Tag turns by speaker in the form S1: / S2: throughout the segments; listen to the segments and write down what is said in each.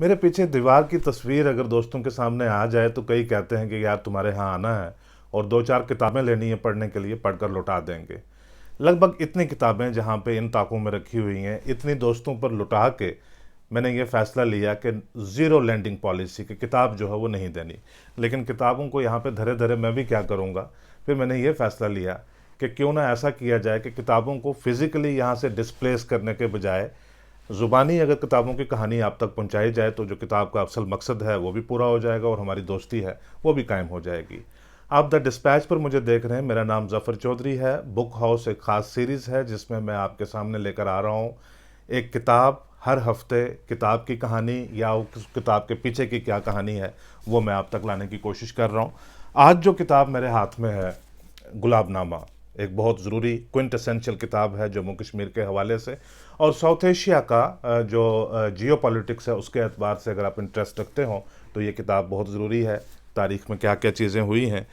S1: मेरे पीछे दीवार की तस्वीर अगर दोस्तों के सामने आ जाए तो कई कहते हैं कि यार तुम्हारे यहाँ आना है और दो चार किताबें लेनी है पढ़ने के लिए, पढ़कर लौटा देंगे। लगभग इतनी किताबें जहाँ पे इन ताकों में रखी हुई हैं, इतनी दोस्तों पर लुटा के मैंने ये फ़ैसला लिया कि ज़ीरो लैंडिंग पॉलिसी की किताब जो है वो नहीं देनी। लेकिन किताबों को यहाँ पे धरे धरे मैं भी क्या करूँगा, फिर मैंने ये फ़ैसला लिया कि क्यों ना ऐसा किया जाए कि किताबों को फिज़िकली यहाँ से डिस्प्लेस करने के बजाय ज़ुबानी अगर किताबों की कहानी आप तक पहुंचाई जाए तो जो किताब का असल मकसद है वो भी पूरा हो जाएगा और हमारी दोस्ती है वो भी कायम हो जाएगी। आप द डिस्पैच पर मुझे देख रहे हैं, मेरा नाम ज़फ़र चौधरी है। बुक हाउस एक ख़ास सीरीज़ है जिसमें मैं आपके सामने लेकर आ रहा हूँ एक किताब। हर हफ्ते किताब की कहानी या उस किताब के पीछे की क्या कहानी है वो मैं आप तक लाने की कोशिश कर रहा हूँ। आज जो किताब मेरे हाथ में है, गुलाबनामा, एक बहुत ज़रूरी क्विंट एसेंशियल किताब है जम्मू कश्मीर के हवाले से और साउथ एशिया का जो जियो पॉलिटिक्स है उसके एतबार से अगर आप इंटरेस्ट रखते हो तो ये किताब बहुत ज़रूरी है। तारीख़ में क्या क्या चीज़ें हुई हैं,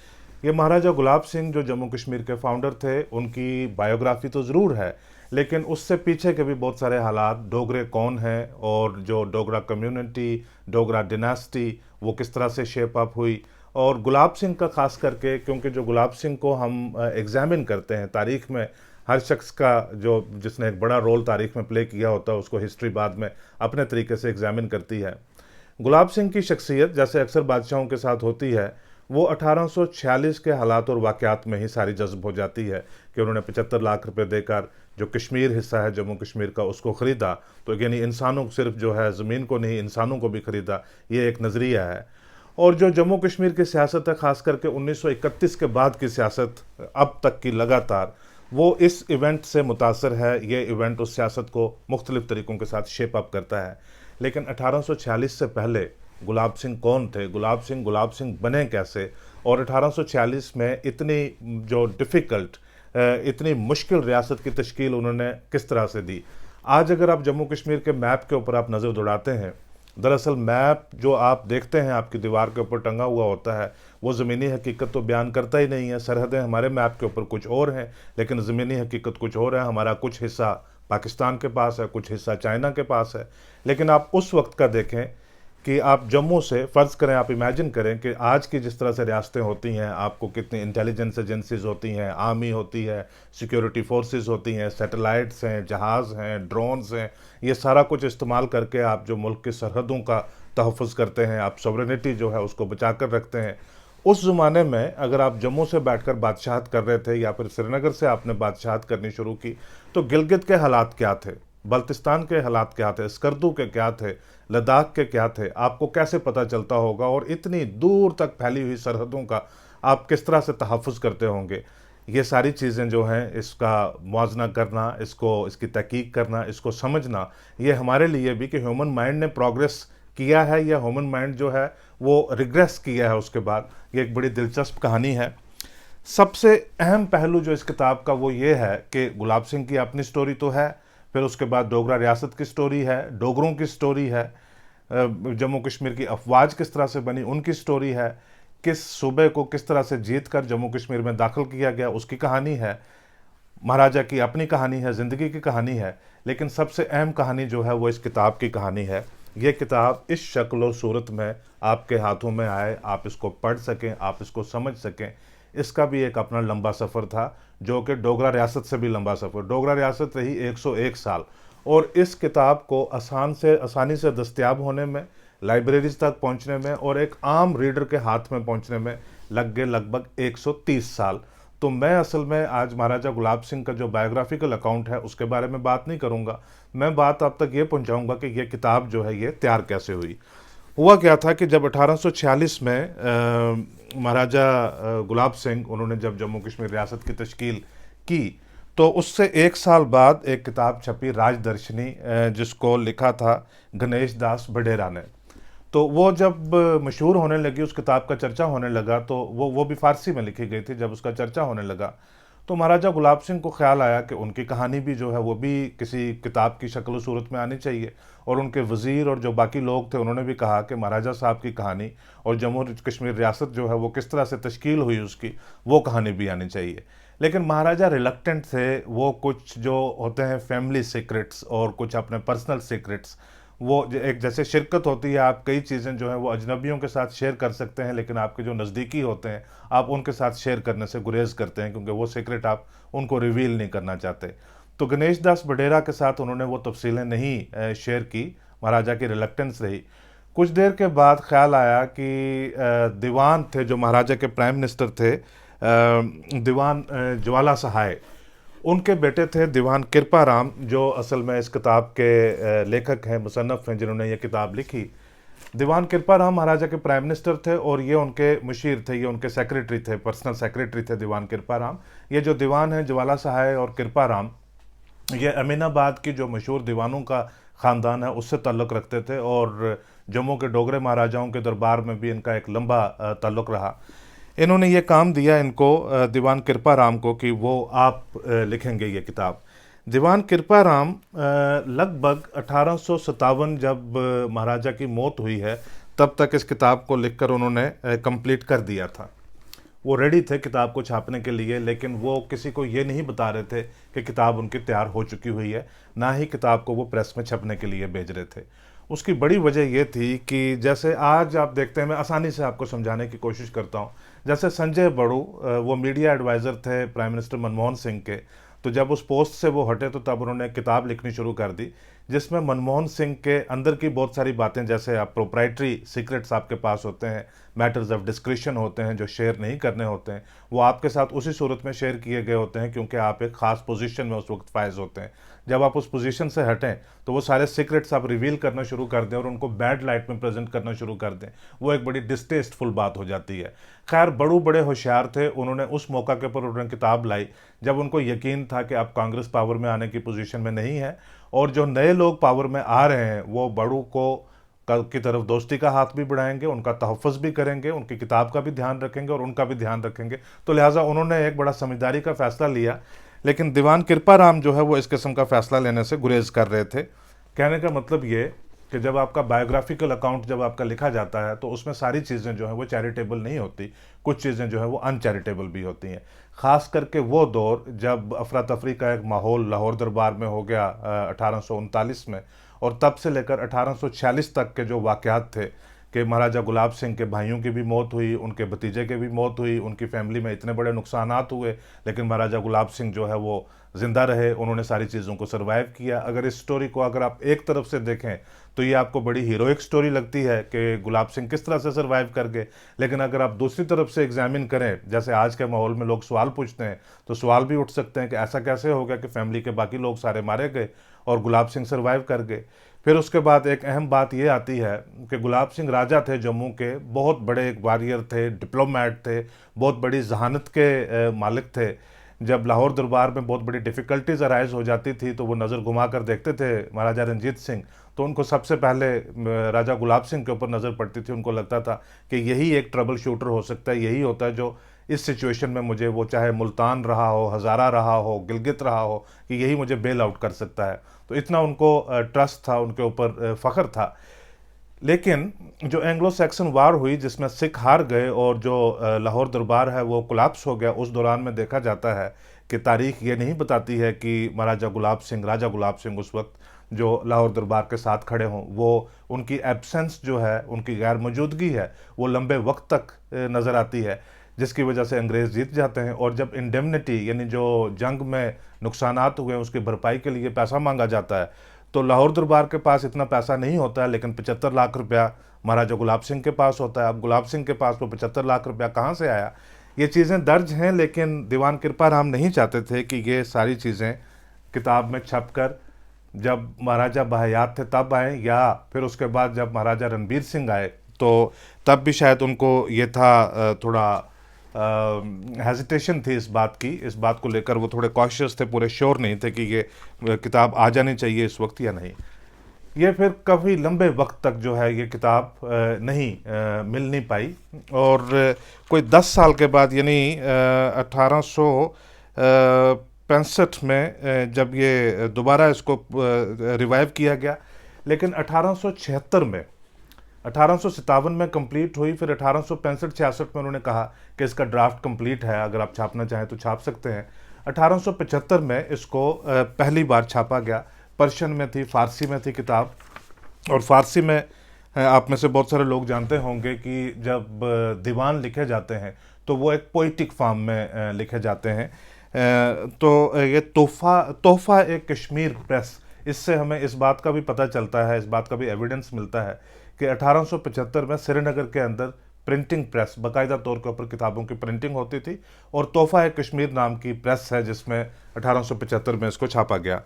S1: ये महाराजा गुलाब सिंह जो जम्मू कश्मीर के फाउंडर थे उनकी बायोग्राफी तो ज़रूर है, लेकिन उससे पीछे के भी बहुत सारे हालात, डोगरे कौन हैं और जो डोगरा कम्युनिटी, डोगरा डिनास्टी वो किस तरह से शेप अप हुई। और गुलाब सिंह का ख़ास करके, क्योंकि जो गुलाब सिंह को हम एग्ज़ामिन करते हैं तारीख़ में, हर शख्स का जो जिसने एक बड़ा रोल तारीख़ में प्ले किया होता है उसको हिस्ट्री बाद में अपने तरीके से एग्ज़ामिन करती है। गुलाब सिंह की शख्सियत जैसे अक्सर बादशाहों के साथ होती है, वो 1846 के हालात और वाक़यात में ही सारी जज्ब हो जाती है कि उन्होंने 75 लाख रुपए देकर जो कश्मीर हिस्सा है जम्मू कश्मीर का उसको ख़रीदा। तो यानी इंसानों को, सिर्फ जो है ज़मीन को नहीं इंसानों को भी ख़रीदा, ये एक नज़रिया है। और जो जम्मू कश्मीर की सियासत है, ख़ास करके 1931 के बाद की सियासत अब तक की लगातार, वो इस इवेंट से मुतासर है। ये इवेंट उस सियासत को मुख्तलिफ तरीक़ों के साथ शेप अप करता है। लेकिन 1846 से पहले गुलाब सिंह कौन थे, गुलाब सिंह बने कैसे, और 1846 में इतनी जो डिफ़िकल्ट, इतनी मुश्किल रियासत की तश्कील उन्होंने किस तरह से दी। आज अगर आप जम्मू कश्मीर के मैप के ऊपर आप नज़र दौड़ाते हैं, दरअसल मैप जो आप देखते हैं आपकी दीवार के ऊपर टंगा हुआ होता है वो ज़मीनी हकीकत तो बयान करता ही नहीं है। सरहदें हमारे मैप के ऊपर कुछ और हैं लेकिन ज़मीनी हकीकत कुछ और है। हमारा कुछ हिस्सा पाकिस्तान के पास है, कुछ हिस्सा चाइना के पास है। लेकिन आप उस वक्त का देखें कि आप जम्मू से फ़र्ज़ करें, आप इमेजिन करें कि आज की जिस तरह से रियासतें होती हैं, आपको कितनी इंटेलिजेंस एजेंसीज होती हैं, आर्मी होती है, सिक्योरिटी फोर्सेस होती हैं, सैटेलाइट्स हैं, जहाज़ हैं, ड्रोन्स हैं, ये सारा कुछ इस्तेमाल करके आप जो मुल्क की सरहदों का तहफ़्फ़ुज़ करते हैं, आप सॉवरेनिटी जो है उसको बचा कर रखते हैं। उस ज़माने में अगर आप जम्मू से बैठकर बादशाहत कर रहे थे या फिर श्रीनगर से आपने बादशाहत करनी शुरू की, तो गिलगित के हालात क्या थे, बल्तिस्तान के हालात क्या थे, स्कर्दू के क्या थे, लद्दाख के क्या थे, आपको कैसे पता चलता होगा। और इतनी दूर तक फैली हुई सरहदों का आप किस तरह से तहफ़्फ़ुज़ करते होंगे। ये सारी चीज़ें जो हैं इसका मुआवजना करना, इसको इसकी तहकीक करना, इसको समझना, ये हमारे लिए भी कि ह्यूमन माइंड ने प्रोग्रेस किया है या ह्यूमन माइंड जो है वो रिग्रेस किया है उसके बाद, ये एक बड़ी दिलचस्प कहानी है। सबसे अहम पहलू जो इस किताब का वो ये है कि गुलाब सिंह की अपनी स्टोरी तो है, फिर उसके बाद डोगरा रियासत की स्टोरी है, डोगरों की स्टोरी है, जम्मू कश्मीर की अफवाज किस तरह से बनी उनकी स्टोरी है, किस सूबे को किस तरह से जीत कर जम्मू कश्मीर में दाखिल किया गया उसकी कहानी है, महाराजा की अपनी कहानी है, ज़िंदगी की कहानी है। लेकिन सबसे अहम कहानी जो है वो इस किताब की कहानी है। ये किताब इस शक्ल और सूरत में आपके हाथों में आए, आप इसको पढ़ सकें, आप इसको समझ सकें, इसका भी एक अपना लंबा सफ़र था, जो कि डोगरा रियासत से भी लंबा सफ़र। डोगरा रियासत रही 101 साल, और इस किताब को आसानी से दस्तयाब होने में, लाइब्रेरीज तक पहुंचने में और एक आम रीडर के हाथ में पहुंचने में लग गए लगभग 130 साल। तो मैं असल में आज महाराजा गुलाब सिंह का जो बायोग्राफिकल अकाउंट है उसके बारे में बात नहीं करूंगा। मैं बात आप तक ये पहुंचाऊंगा कि ये किताब जो है ये तैयार कैसे हुई। हुआ क्या था कि जब 1846 में महाराजा गुलाब सिंह उन्होंने जब जम्मू कश्मीर रियासत की तश्कील की, तो उससे एक साल बाद एक किताब छपी राजदर्शनी, जिसको लिखा था गणेश दास बडेरा ने। तो वो जब मशहूर होने लगी, उस किताब का चर्चा होने लगा, तो वो भी फ़ारसी में लिखी गई थी। जब उसका चर्चा होने लगा तो महाराजा गुलाब सिंह को ख्याल आया कि उनकी कहानी भी जो है वो भी किसी किताब की शक्ल सूरत में आनी चाहिए। और उनके वज़ीर और जो बाकी लोग थे उन्होंने भी कहा कि महाराजा साहब की कहानी और जम्मू कश्मीर रियासत जो है वो किस तरह से तश्कील हुई उसकी, वो कहानी भी आनी चाहिए। लेकिन महाराजा रिलक्टेंट थे, वो कुछ जो होते हैं फैमिली सीक्रेट्स और कुछ अपने पर्सनल सीक्रेट्स वो एक जैसे शिरकत होती है, आप कई चीज़ें जो हैं वो अजनबियों के साथ शेयर कर सकते हैं, लेकिन आपके जो नज़दीकी होते हैं आप उनके साथ शेयर करने से गुरेज करते हैं, क्योंकि वो सीक्रेट आप उनको रिवील नहीं करना चाहते। तो गणेश दास बडेरा के साथ उन्होंने वो तफसीलें नहीं शेयर की, महाराजा की रिलक्टेंस रही। कुछ देर के बाद ख्याल आया कि दीवान थे जो महाराजा के प्राइम मिनिस्टर थे, दीवान ज्वाला सहाय, उनके बेटे थे दीवान कृपा राम, जो असल में इस किताब के लेखक हैं, मुसन्नफ़ हैं, जिन्होंने ये किताब लिखी। दीवान कृपा राम महाराजा के प्राइम मिनिस्टर थे और ये उनके मुशीर थे, ये उनके सेक्रेटरी थे, पर्सनल सेक्रेटरी थे दीवान कृपा राम। ये जो दीवान हैं ज्वाला सहाय और कृपा राम, ये अमीनाबाद की जो मशहूर दीवानों का ख़ानदान है उससे ताल्लुक़ रखते थे, और जम्मू के डोगरे महाराजाओं के दरबार में भी इनका एक लंबा ताल्लुक़ रहा। इन्होंने ये काम दिया इनको, दीवान कृपा राम को, कि वो आप लिखेंगे ये किताब। दीवान कृपा राम लगभग 1857 जब महाराजा की मौत हुई है तब तक इस किताब को लिखकर उन्होंने कंप्लीट कर दिया था। वो रेडी थे किताब को छापने के लिए, लेकिन वो किसी को ये नहीं बता रहे थे कि किताब उनकी तैयार हो चुकी हुई है, ना ही किताब को वो प्रेस में छपने के लिए भेज रहे थे। उसकी बड़ी वजह ये थी कि जैसे आज आप देखते हैं, मैं आसानी से आपको समझाने की कोशिश करता हूँ, जैसे संजय बड़ू वो मीडिया एडवाइज़र थे प्राइम मिनिस्टर मनमोहन सिंह के, तो जब उस पोस्ट से वो हटे तो तब उन्होंने एक किताब लिखनी शुरू कर दी, जिसमें मनमोहन सिंह के अंदर की बहुत सारी बातें, जैसे आप प्रोप्राइटरी सीक्रेट्स आपके पास होते हैं, मैटर्स ऑफ डिस्क्रिशन होते हैं जो शेयर नहीं करने होते हैं, वो आपके साथ उसी सूरत में शेयर किए गए होते हैं क्योंकि आप एक ख़ास पोजीशन में उस वक्त फायज होते हैं। जब आप उस पोजीशन से हटें तो वो सारे सीक्रेट्स आप रिवील करना शुरू कर दें और उनको बैड लाइट में प्रेजेंट करना शुरू कर दें, वो एक बड़ी डिस्टेस्टफुल बात हो जाती है। खैर, बड़ू बड़े होशियार थे, उन्होंने उस मौका के ऊपर उन्होंने किताब लाई जब उनको यकीन था कि अब कांग्रेस पावर में आने की पोजीशन में नहीं है, और जो नए लोग पावर में आ रहे हैं वो बड़ू को की तरफ दोस्ती का हाथ भी बढ़ाएंगे, उनका तहफ़्फ़ुज़ भी करेंगे, उनकी किताब का भी ध्यान रखेंगे और उनका भी ध्यान रखेंगे। तो लिहाजा उन्होंने एक बड़ा समझदारी का फ़ैसला लिया। लेकिन दीवान कृपा राम जो है वो इस किस्म का फ़ैसला लेने से गुरेज कर रहे थे। कहने का मतलब ये कि जब आपका बायोग्राफिकल अकाउंट जब आपका लिखा जाता है तो उसमें सारी चीज़ें जो हैं वो चैरिटेबल नहीं होती, कुछ चीज़ें जो हैं वो अनचैरिटेबल भी होती हैं। ख़ास करके वो दौर जब अफरा तफरी का एक माहौल लाहौर दरबार में हो गया 1839 में, और तब से लेकर 1846 तक के जो वाक़यात थे कि महाराजा गुलाब सिंह के भाइयों की भी मौत हुई, उनके भतीजे की भी मौत हुई, उनकी फैमिली में इतने बड़े नुकसानात हुए, लेकिन महाराजा गुलाब सिंह जो है वो ज़िंदा रहे, उन्होंने सारी चीज़ों को सर्वाइव किया। अगर इस स्टोरी को अगर आप एक तरफ से देखें तो ये आपको बड़ी हीरोइक स्टोरी लगती है कि गुलाब सिंह किस तरह से सर्वाइव कर गए, लेकिन अगर आप दूसरी तरफ से एग्जामिन करें, जैसे आज के माहौल में लोग सवाल पूछते हैं, तो सवाल भी उठ सकते हैं कि ऐसा कैसे हो गया कि फैमिली के बाकी लोग सारे मारे गए और गुलाब सिंह सर्वाइव कर गए। फिर उसके बाद एक अहम बात ये आती है कि गुलाब सिंह राजा थे जम्मू के, बहुत बड़े एक वॉरियर थे, डिप्लोमैट थे, बहुत बड़ी जहानत के मालिक थे। जब लाहौर दरबार में बहुत बड़ी डिफ़िकल्टीज अराइज हो जाती थी तो वो नज़र घुमा कर देखते थे महाराजा रंजीत सिंह, तो उनको सबसे पहले राजा गुलाब सिंह के ऊपर नज़र पड़ती थी। उनको लगता था कि यही एक ट्रबल शूटर हो सकता है, यही होता है जो इस सिचुएशन में मुझे, वो चाहे मुल्तान रहा हो, हज़ारा रहा हो, गिलगित रहा हो, कि यही मुझे बेल आउट कर सकता है। तो इतना उनको ट्रस्ट था, उनके ऊपर फ़ख्र था। लेकिन जो एंग्लो सैक्सन वार हुई जिसमें सिख हार गए और जो लाहौर दरबार है वो कोलैप्स हो गया, उस दौरान में देखा जाता है कि तारीख़ ये नहीं बताती है कि महाराजा गुलाब सिंह, राजा गुलाब सिंह उस वक्त जो लाहौर दरबार के साथ खड़े हों, वो उनकी एब्सेंस जो है, उनकी गैर मौजूदगी है, वो लंबे वक्त तक नज़र आती है, जिसकी वजह से अंग्रेज़ जीत जाते हैं। और जब इंडेमनिटी यानी जो जंग में नुकसानात हुए उसकी भरपाई के लिए पैसा मांगा जाता है, तो लाहौर दरबार के पास इतना पैसा नहीं होता है, लेकिन 75 लाख रुपया महाराजा गुलाब सिंह के पास होता है। अब गुलाब सिंह के पास वो 75 लाख रुपया कहाँ से आया, ये चीज़ें दर्ज हैं, लेकिन दीवान कृपा राम नहीं चाहते थे कि ये सारी चीज़ें किताब में छप कर जब महाराजा बहयात थे तब आए, या फिर उसके बाद जब महाराजा रणबीर सिंह आए तो तब भी शायद उनको ये था, थोड़ा हेजिटेशन थी इस बात को लेकर, वो थोड़े कॉशियस थे, पूरे श्योर नहीं थे कि ये किताब आ जानी चाहिए इस वक्त या नहीं। ये फिर काफ़ी लंबे वक्त तक जो है ये किताब नहीं मिल नहीं पाई, और कोई 10 साल के बाद यानी 1865 में जब ये दोबारा इसको रिवाइव किया गया, लेकिन 1876 में, 1857 में कंप्लीट हुई, फिर 1865-66 में उन्होंने कहा कि इसका ड्राफ्ट कंप्लीट है, अगर आप छापना चाहें तो छाप सकते हैं। 1875 में इसको पहली बार छापा गया, पर्शियन में थी, फ़ारसी में थी किताब, और फारसी में आप में से बहुत सारे लोग जानते होंगे कि जब दीवान लिखे जाते हैं तो वो एक पोइटिक फॉर्म में लिखे जाते हैं। तो ये तोहफ़ा तोहफ़ा एक कश्मीर प्रेस, इससे हमें इस बात का भी पता चलता है, इस बात का भी एविडेंस मिलता है कि 1875 में श्रीनगर के अंदर प्रिंटिंग प्रेस, बाकायदा तौर के ऊपर किताबों की प्रिंटिंग होती थी, और तोहफ़ा एक कश्मीर नाम की प्रेस है जिसमें 1875 में इसको छापा गया।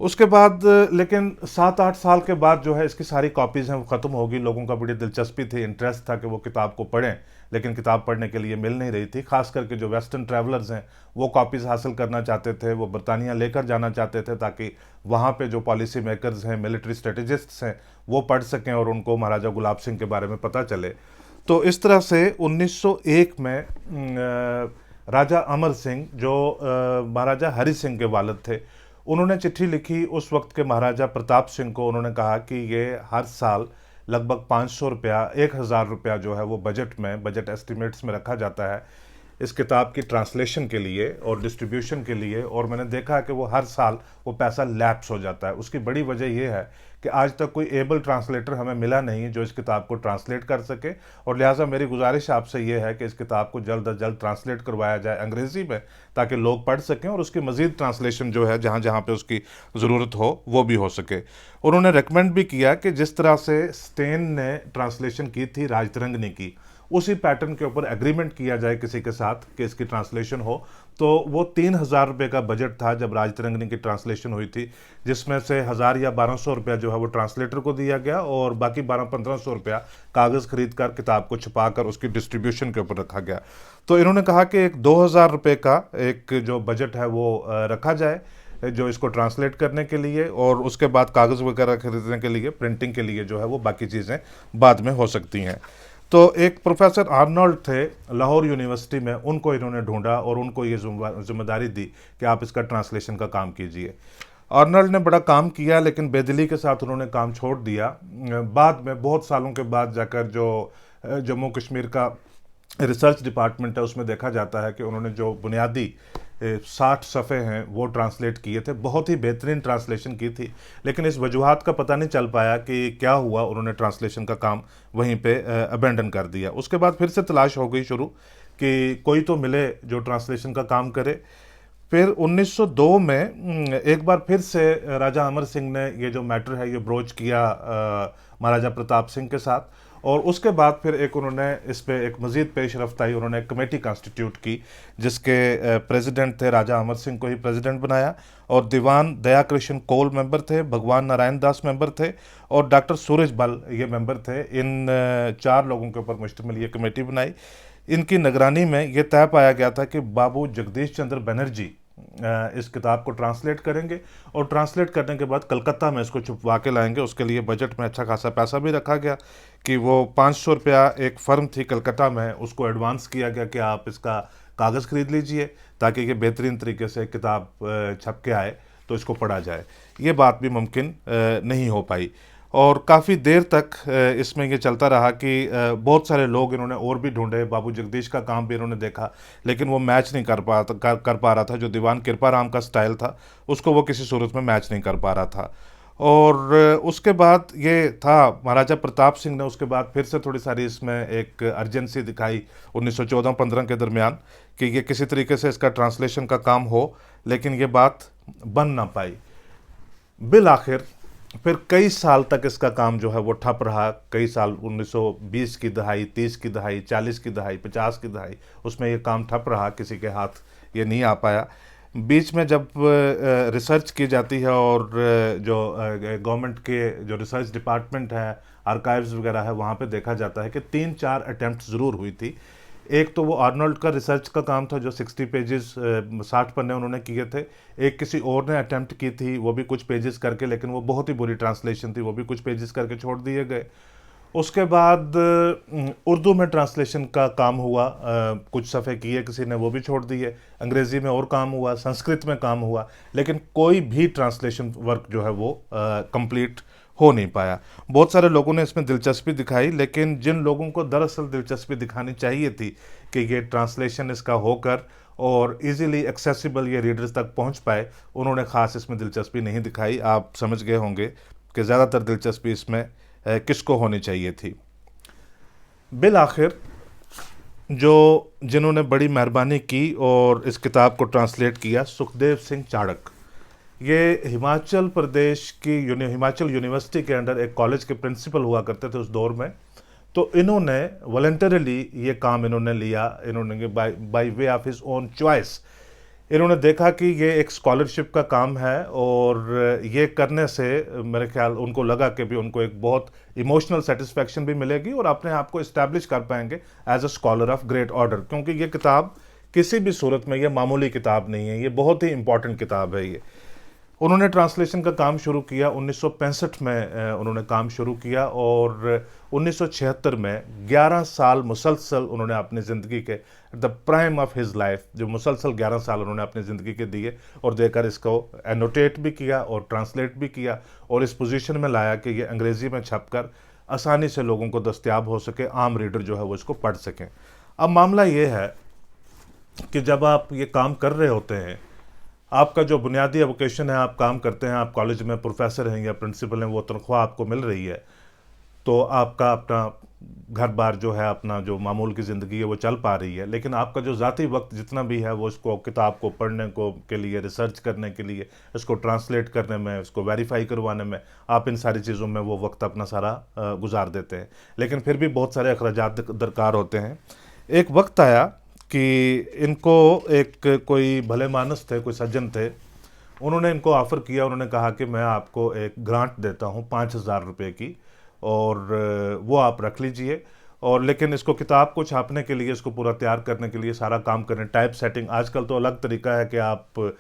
S1: उसके बाद लेकिन 7-8 साल के बाद जो है इसकी सारी कॉपीज़ हैं वो ख़त्म होगी। लोगों का बड़ी दिलचस्पी थी, इंटरेस्ट था कि वो किताब को पढ़ें, लेकिन किताब पढ़ने के लिए मिल नहीं रही थी। ख़ास करके जो वेस्टर्न ट्रैवलर्स हैं वो कॉपीज़ हासिल करना चाहते थे, वो बरतानिया लेकर जाना चाहते थे ताकि वहाँ पे जो पॉलिसी मेकर्स हैं, मिलिट्री स्ट्रेटजिस्ट्स हैं, वो पढ़ सकें और उनको महाराजा गुलाब सिंह के बारे में पता चले। तो इस तरह से 1901 में राजा अमर सिंह, जो महाराजा हरि सिंह के वालिद थे, उन्होंने चिट्ठी लिखी उस वक्त के महाराजा प्रताप सिंह को। उन्होंने कहा कि ये हर साल लगभग 500 रुपया, 1000 रुपया जो है वो बजट में, बजट एस्टिमेट्स में रखा जाता है इस किताब की ट्रांसलेशन के लिए और डिस्ट्रीब्यूशन के लिए, और मैंने देखा कि वो हर साल वो पैसा लैप्स हो जाता है। उसकी बड़ी वजह यह है कि आज तक कोई एबल ट्रांसलेटर हमें मिला नहीं जो इस किताब को ट्रांसलेट कर सके, और लिहाजा मेरी गुजारिश आपसे ये है कि इस किताब को जल्द अज जल्द ट्रांसलेट करवाया जाए अंग्रेज़ी में, ताकि लोग पढ़ सकें और उसकी मज़ीद ट्रांसलेशन जो है जहाँ जहाँ पे उसकी ज़रूरत हो वो भी हो सके। उन्होंने रेकमेंड भी किया कि जिस तरह से स्टेन ने ट्रांसलेशन की थी राजतरंगिणी की, उसी पैटर्न के ऊपर एग्रीमेंट किया जाए किसी के साथ कि इसकी ट्रांसलेशन हो। तो वो 3000 रुपये का बजट था जब राजतरंगिणी की ट्रांसलेशन हुई थी, जिसमें से 1000 या 1200 रुपया जो है वो ट्रांसलेटर को दिया गया और बाकी 1200-1500 रुपया कागज़ खरीद कर किताब को छपा कर उसकी डिस्ट्रीब्यूशन के ऊपर रखा गया। तो इन्होंने कहा कि एक 2000 रुपये का एक जो बजट है वो रखा जाए जो इसको ट्रांसलेट करने के लिए, और उसके बाद कागज़ वगैरह खरीदने के लिए, प्रिंटिंग के लिए जो है वो बाकी चीज़ें बाद में हो सकती हैं। तो एक प्रोफेसर आर्नल्ड थे लाहौर यूनिवर्सिटी में, उनको इन्होंने ढूंढा और उनको ये जिम्मेदारी दी कि आप इसका ट्रांसलेशन का काम कीजिए। आर्नल्ड ने बड़ा काम किया लेकिन बेदिली के साथ उन्होंने काम छोड़ दिया। बाद में बहुत सालों के बाद जाकर जो जम्मू कश्मीर का रिसर्च डिपार्टमेंट है उसमें देखा जाता है कि उन्होंने जो बुनियादी 60 सफ़े हैं वो ट्रांसलेट किए थे, बहुत ही बेहतरीन ट्रांसलेशन की थी, लेकिन इस वजूहात का पता नहीं चल पाया कि क्या हुआ, उन्होंने ट्रांसलेशन का काम वहीं पे अबेंडन कर दिया। उसके बाद फिर से तलाश हो गई शुरू कि कोई तो मिले जो ट्रांसलेशन का काम करे। फिर 1902 में एक बार फिर से राजा अमर सिंह ने ये जो मैटर है ये ब्रोच किया महाराजा प्रताप सिंह के साथ, और उसके बाद फिर एक उन्होंने इस पे एक मज़ीद पेश रफ्ताई, उन्होंने एक कमेटी कॉन्स्टिट्यूट की जिसके प्रेसिडेंट थे राजा अमर सिंह को ही प्रेसिडेंट बनाया, और दीवान दया कृष्ण कौल मेंबर थे, भगवान नारायण दास मेंबर थे, और डॉक्टर सूरज बल ये मेंबर थे। इन 4 लोगों के ऊपर मुश्तमिल ये कमेटी बनाई। इनकी निगरानी में ये तय पाया गया था कि बाबू जगदीश चंद्र बनर्जी इस किताब को ट्रांसलेट करेंगे, और ट्रांसलेट करने के बाद कलकत्ता में इसको छुपवा के लाएंगे। उसके लिए बजट में अच्छा खासा पैसा भी रखा गया कि वो 500 रुपया एक फ़र्म थी कलकत्ता में, उसको एडवांस किया गया कि आप इसका कागज़ खरीद लीजिए ताकि ये बेहतरीन तरीके से किताब छप के आए तो इसको पढ़ा जाए। ये बात भी मुमकिन नहीं हो पाई, और काफ़ी देर तक इसमें ये चलता रहा कि बहुत सारे लोग इन्होंने और भी ढूंढे, बाबू जगदीश का काम भी इन्होंने देखा, लेकिन वो मैच नहीं कर पा रहा था। जो दीवान कृपाराम का स्टाइल था उसको वो किसी सूरत में मैच नहीं कर पा रहा था। और उसके बाद ये था महाराजा प्रताप सिंह ने उसके बाद फिर से थोड़ी सारी इसमें एक अर्जेंसी दिखाई 1914-15 के दरमियान कि ये किसी तरीके से इसका ट्रांसलेशन का काम हो, लेकिन ये बात बन ना पाई। बिल आखिर फिर कई साल तक इसका काम जो है वो ठप रहा। कई साल 1920 की दहाई, 30 की दहाई, 40 की दहाई, 50 की दहाई, उसमें ये काम ठप रहा, किसी के हाथ ये नहीं आ पाया। बीच में जब रिसर्च की जाती है और जो गवर्नमेंट के जो रिसर्च डिपार्टमेंट है, आर्काइव्स वगैरह है, वहाँ पे देखा जाता है कि 3-4 अटैम्प्ट ज़रूर हुई थी। एक तो वो आर्नल्ड का रिसर्च का काम था जो 60 पेजेस 60 पन्ने उन्होंने किए थे। एक किसी और ने अटैम्प्ट की थी, वो भी कुछ पेजेस करके, लेकिन वो बहुत ही बुरी ट्रांसलेशन थी, वो भी कुछ पेजेस करके छोड़ दिए गए। उसके बाद उर्दू में ट्रांसलेशन का काम हुआ, कुछ सफ़े किए किसी ने, वो भी छोड़ दिए। अंग्रेज़ी में और काम हुआ, संस्कृत में काम हुआ, लेकिन कोई भी ट्रांसलेशन वर्क जो है वो कंप्लीट हो नहीं पाया। बहुत सारे लोगों ने इसमें दिलचस्पी दिखाई, लेकिन जिन लोगों को दरअसल दिलचस्पी दिखानी चाहिए थी कि ये ट्रांसलेशन इसका होकर और इजीली एक्सेसिबल ये रीडर्स तक पहुंच पाए, उन्होंने ख़ास इसमें दिलचस्पी नहीं दिखाई। आप समझ गए होंगे कि ज़्यादातर दिलचस्पी इसमें किसको होनी चाहिए थी। बिल आखिर जो जिन्होंने बड़ी मेहरबानी की और इस किताब को ट्रांसलेट किया, सुखदेव सिंह चाड़क। ये हिमाचल प्रदेश की हिमाचल यूनिवर्सिटी के अंडर एक कॉलेज के प्रिंसिपल हुआ करते थे उस दौर में। तो इन्होंने वॉलंटरीली ये काम इन्होंने लिया, इन्होंने by way of his own choice इन्होंने देखा कि ये एक स्कॉलरशिप का काम है और ये करने से मेरे ख्याल उनको लगा कि भी उनको एक बहुत इमोशनल सेटिस्फैक्शन भी मिलेगी और अपने आप को इस्टेब्लिश कर पाएंगे as a scholar of great order. क्योंकि ये किताब किसी भी सूरत में ये मामूली किताब नहीं है, ये बहुत ही इंपॉर्टेंट किताब है। ये उन्होंने ट्रांसलेशन का काम शुरू किया 1965 में उन्होंने काम शुरू किया और 1976 में 11 साल मुसलसल उन्होंने अपनी ज़िंदगी के the prime of his life जो मुसलसल 11 साल उन्होंने अपनी ज़िंदगी के दिए और देकर इसको एनोटेट भी किया और ट्रांसलेट भी किया और इस पोजीशन में लाया कि ये अंग्रेज़ी में छपकर आसानी से लोगों को दस्तयाब हो सके, आम रीडर जो है वो इसको पढ़ सकें। अब मामला ये है कि जब आप ये काम कर रहे होते हैं, आपका जो बुनियादी एवोकेशन है, आप काम करते हैं, आप कॉलेज में प्रोफेसर हैं या प्रिंसिपल हैं, वो तनख्वाह आपको मिल रही है, तो आपका अपना घर बार जो है, अपना जो मामूल की ज़िंदगी है वो चल पा रही है। लेकिन आपका जो ज़ाती वक्त जितना भी है वो इसको किताब को पढ़ने को के लिए, रिसर्च करने के लिए, इसको ट्रांसलेट करने में, इसको वेरीफाई करवाने में, आप इन सारी चीज़ों में वो वक्त अपना सारा गुजार देते हैं। लेकिन फिर भी बहुत सारे अखराजात दरकार होते हैं। एक वक्त आया कि इनको एक कोई भले मानस थे, कोई सज्जन थे, उन्होंने इनको ऑफ़र किया, उन्होंने कहा कि मैं आपको एक ग्रांट देता हूँ 5,000 रुपये की और वो आप रख लीजिए, और लेकिन इसको किताब को छापने के लिए, इसको पूरा तैयार करने के लिए सारा काम करें, टाइप सेटिंग। आजकल तो अलग तरीका है कि आप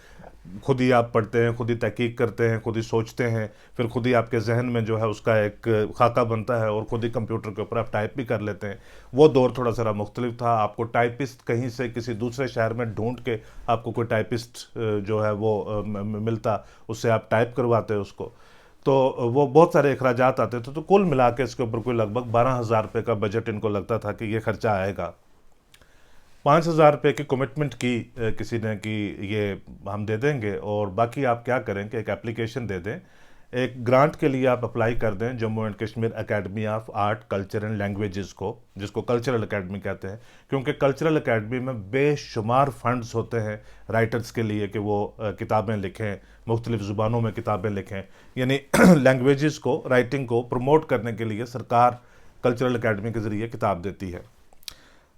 S1: खुद ही आप पढ़ते हैं, खुद ही तहकीक करते हैं, खुद ही सोचते हैं, फिर खुद ही आपके जहन में जो है उसका एक खाका बनता है और खुद ही कंप्यूटर के ऊपर आप टाइप भी कर लेते हैं। वो दौर थोड़ा सा मुख्तलिफ था। आपको टाइपिस्ट कहीं से किसी दूसरे शहर में ढूंढ के आपको कोई टाइपिस्ट जो है वो मिलता, उससे आप टाइप करवाते उसको, तो वो बहुत सारे अखराजात आते थे। तो कुल मिला के इसके ऊपर कोई लगभग 12,000 रुपये का बजट इनको लगता था कि ये खर्चा आएगा। 5,000 रुपये की कमिटमेंट की किसी ने कि ये हम दे देंगे और बाकी आप क्या करें कि एक एप्लीकेशन दे दें, एक ग्रांट के लिए आप अप्लाई कर दें Jammu and Kashmir academy of art, culture and languages को, जिसको कल्चरल एकेडमी कहते हैं। क्योंकि कल्चरल एकेडमी में बेशुमार फंड्स होते हैं राइटर्स के लिए कि वो किताबें लिखें, मुख्तलिफ ज़ुबानों में किताबें लिखें, यानी लैंग्वेजेस को, राइटिंग को प्रमोट करने के लिए सरकार कल्चरल एकेडमी के ज़रिए किताब देती है।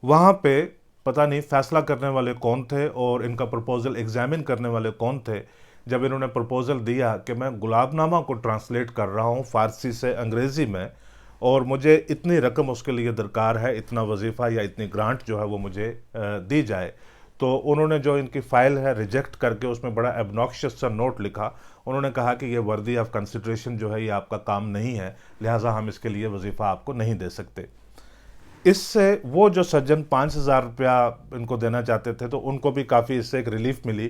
S1: वहाँ पे पता नहीं फ़ैसला करने वाले कौन थे और इनका प्रपोज़ल एग्ज़ामिन करने वाले कौन थे। जब इन्होंने प्रपोज़ल दिया कि मैं गुलाबनामा को ट्रांसलेट कर रहा हूँ फ़ारसी से अंग्रेज़ी में और मुझे इतनी रकम उसके लिए दरकार है, इतना वजीफ़ा या इतनी ग्रांट जो है वो मुझे दी जाए, तो उन्होंने जो इनकी फ़ाइल है रिजेक्ट करके उसमें बड़ा एबनॉक्शियस सा नोट लिखा। उन्होंने कहा कि ये वर्दी ऑफ कंसिडरेशन जो है ये आपका काम नहीं है, लिहाजा हम इसके लिए वजीफ़ा आपको नहीं दे सकते। इससे वो जो सज्जन 5,000 रुपया इनको देना चाहते थे, तो उनको भी काफ़ी इससे एक रिलीफ मिली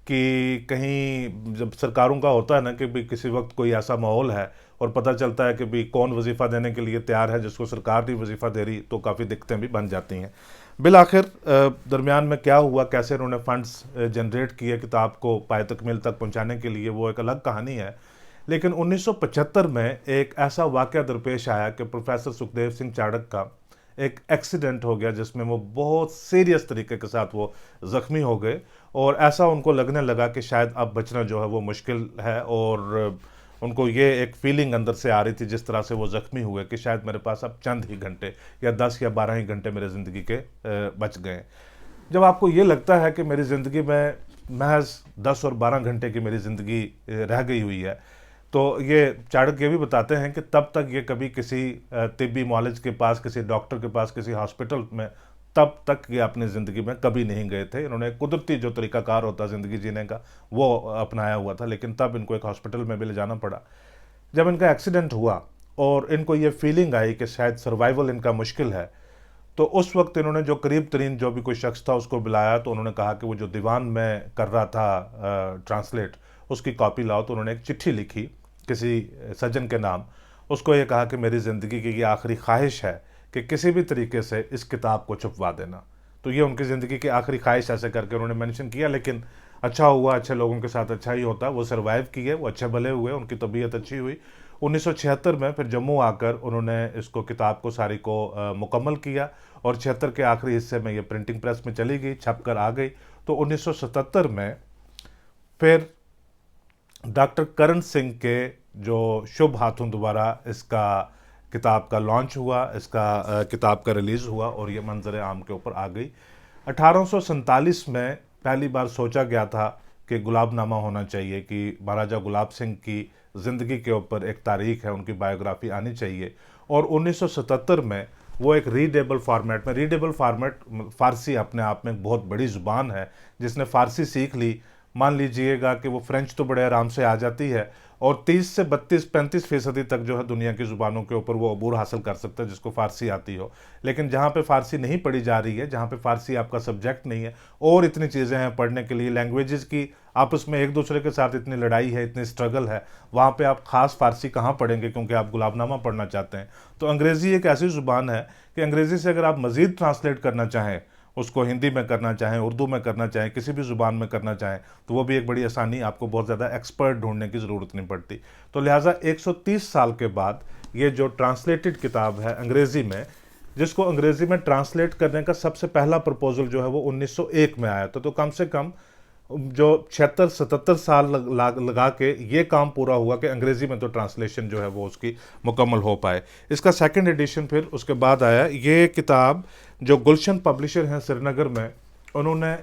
S1: कि कहीं जब सरकारों का होता है ना कि भी किसी वक्त कोई ऐसा माहौल है और पता चलता है कि भी कौन वजीफ़ा देने के लिए तैयार है, जिसको सरकार नहीं वजीफ़ा दे रही, तो काफ़ी दिक्कतें भी बन जाती हैं। बिल आखिर दरमियान में क्या हुआ, कैसे उन्होंने फ़ंड्स जनरेट किए किताब को पाए तकमील तक पहुँचाने के लिए, वो एक अलग कहानी है। लेकिन 1975 में एक ऐसा वाक़या दरपेश आया कि प्रोफेसर सुखदेव सिंह चाड़क का एक एक्सीडेंट हो गया जिसमें वो बहुत सीरियस तरीके के साथ वो ज़ख्मी हो गए और ऐसा उनको लगने लगा कि शायद अब बचना जो है वो मुश्किल है और उनको ये एक फीलिंग अंदर से आ रही थी जिस तरह से वो ज़ख्मी हुए कि शायद मेरे पास अब चंद ही घंटे या 10 या 12 ही घंटे मेरे ज़िंदगी के बच गए। जब आपको ये लगता है कि मेरी ज़िंदगी में महज 10 और 12 घंटे की मेरी ज़िंदगी रह गई हुई है, तो ये चाणक्य ये भी बताते हैं कि तब तक ये कभी किसी तिब्बी मॉलेज के पास, किसी डॉक्टर के पास, किसी हॉस्पिटल में तब तक ये अपनी ज़िंदगी में कभी नहीं गए थे। इन्होंने कुदरती जो तरीक़ाकार होता ज़िंदगी जीने का वो अपनाया हुआ था, लेकिन तब इनको एक हॉस्पिटल में भी ले जाना पड़ा। जब इनका एक्सीडेंट हुआ और इनको ये फीलिंग आई कि शायद सर्वाइवल इनका मुश्किल है, तो उस वक्त इन्होंने जो करीब तरीन जो भी कोई शख्स था उसको बुलाया। तो उन्होंने कहा कि वो जो दीवान में कर रहा था ट्रांसलेट, उसकी कॉपी लाओ। तो उन्होंने एक चिट्ठी लिखी किसी सज्जन के नाम, उसको ये कहा कि मेरी ज़िंदगी की ये आखिरी ख्वाहिश है कि किसी भी तरीके से इस किताब को छुपवा देना। तो ये उनकी ज़िंदगी की आखिरी ख्वाहिश ऐसे करके उन्होंने मेंशन किया। लेकिन अच्छा हुआ, अच्छे लोगों के साथ अच्छा ही होता, वो सर्वाइव किए, वो अच्छे भले हुए, उनकी तबीयत अच्छी हुई 1976 में फिर जम्मू आकर उन्होंने इसको किताब को सारी को मुकम्मल किया और 76 के आखिरी हिस्से में ये प्रिंटिंग प्रेस में चली गई, छप कर आ गई। तो 1977 में फिर डॉक्टर करण सिंह के जो शुभ हाथों द्वारा इसका किताब का लॉन्च हुआ, इसका किताब का रिलीज़ हुआ और ये मंजर आम के ऊपर आ गई। 1847 में पहली बार सोचा गया था कि गुलाबनामा होना चाहिए, कि महाराजा गुलाब सिंह की ज़िंदगी के ऊपर एक तारीख है, उनकी बायोग्राफी आनी चाहिए। और 1977 में वो एक रीडेबल फॉर्मेट में, रीडेबल फॉर्मेट फ़ारसी अपने आप में एक बहुत बड़ी ज़ुबान है, जिसने फ़ारसी सीख ली, मान लीजिएगा कि वो फ्रेंच तो बड़े आराम से आ जाती है और 30 से 32-35% तक जो है दुनिया की ज़ुबानों के ऊपर वो अबूर हासिल कर सकता है जिसको फ़ारसी आती हो। लेकिन जहाँ पे फ़ारसी नहीं पढ़ी जा रही है, जहाँ पे फ़ारसी आपका सब्जेक्ट नहीं है और इतनी चीज़ें हैं पढ़ने के लिए, लैंग्वेजेस की आपस में एक दूसरे के साथ इतनी लड़ाई है, इतनी स्ट्रगल है, वहाँ पे आप ख़ास फ़ारसी कहाँ पढ़ेंगे क्योंकि आप गुलाबनामा पढ़ना चाहते हैं। तो अंग्रेज़ी एक ऐसी ज़ुबान है कि अंग्रेज़ी से अगर आप मज़ीद ट्रांसलेट करना चाहें, उसको हिंदी में करना चाहें, उर्दू में करना चाहें, किसी भी ज़ुबान में करना चाहें, तो वो भी एक बड़ी आसानी, आपको बहुत ज़्यादा एक्सपर्ट ढूंढने की ज़रूरत नहीं पड़ती। तो लिहाजा 130 साल के बाद ये जो ट्रांसलेटेड किताब है अंग्रेज़ी में, जिसको अंग्रेज़ी में ट्रांसलेट करने का सबसे पहला प्रपोजल जो है वो 1901 में आया था। तो कम से कम जो 76-77 साल लगा के ये काम पूरा हुआ कि अंग्रेज़ी में तो ट्रांसलेशन जो है वो उसकी मुकम्मल हो पाए। इसका सेकंड एडिशन फिर उसके बाद आया। ये किताब जो गुलशन पब्लिशर हैं श्रीनगर में, उन्होंने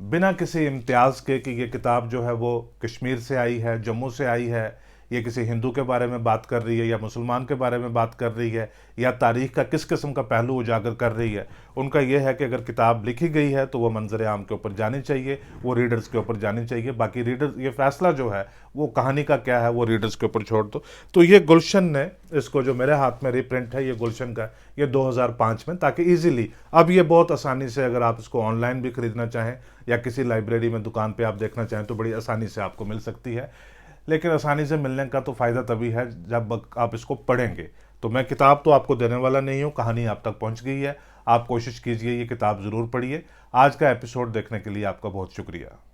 S1: बिना किसी इम्तियाज़ के कि ये किताब जो है वो कश्मीर से आई है, जम्मू से आई है, ये किसी हिंदू के बारे में बात कर रही है या मुसलमान के बारे में बात कर रही है या तारीख़ का किस किस्म का पहलू उजागर कर रही है, उनका यह है कि अगर किताब लिखी गई है तो वो मंजर आम के ऊपर जानी चाहिए, वो रीडर्स के ऊपर जानी चाहिए। बाकी रीडर्स, ये फ़ैसला जो है वो कहानी का क्या है वो रीडर्स के ऊपर छोड़ दो। तो ये गुलशन ने इसको, जो मेरे हाथ में रिप्रिंट है ये गुलशन का, ये 2005 में, ताकि ईजिली अब ये बहुत आसानी से अगर आप इसको ऑनलाइन भी ख़रीदना चाहें या किसी लाइब्रेरी में दुकान पर आप देखना चाहें तो बड़ी आसानी से आपको मिल सकती है। लेकिन आसानी से मिलने का तो फ़ायदा तभी है जब आप इसको पढ़ेंगे। तो मैं किताब तो आपको देने वाला नहीं हूँ, कहानी आप तक पहुँच गई है। आप कोशिश कीजिए ये किताब ज़रूर पढ़िए। आज का एपिसोड देखने के लिए आपका बहुत शुक्रिया।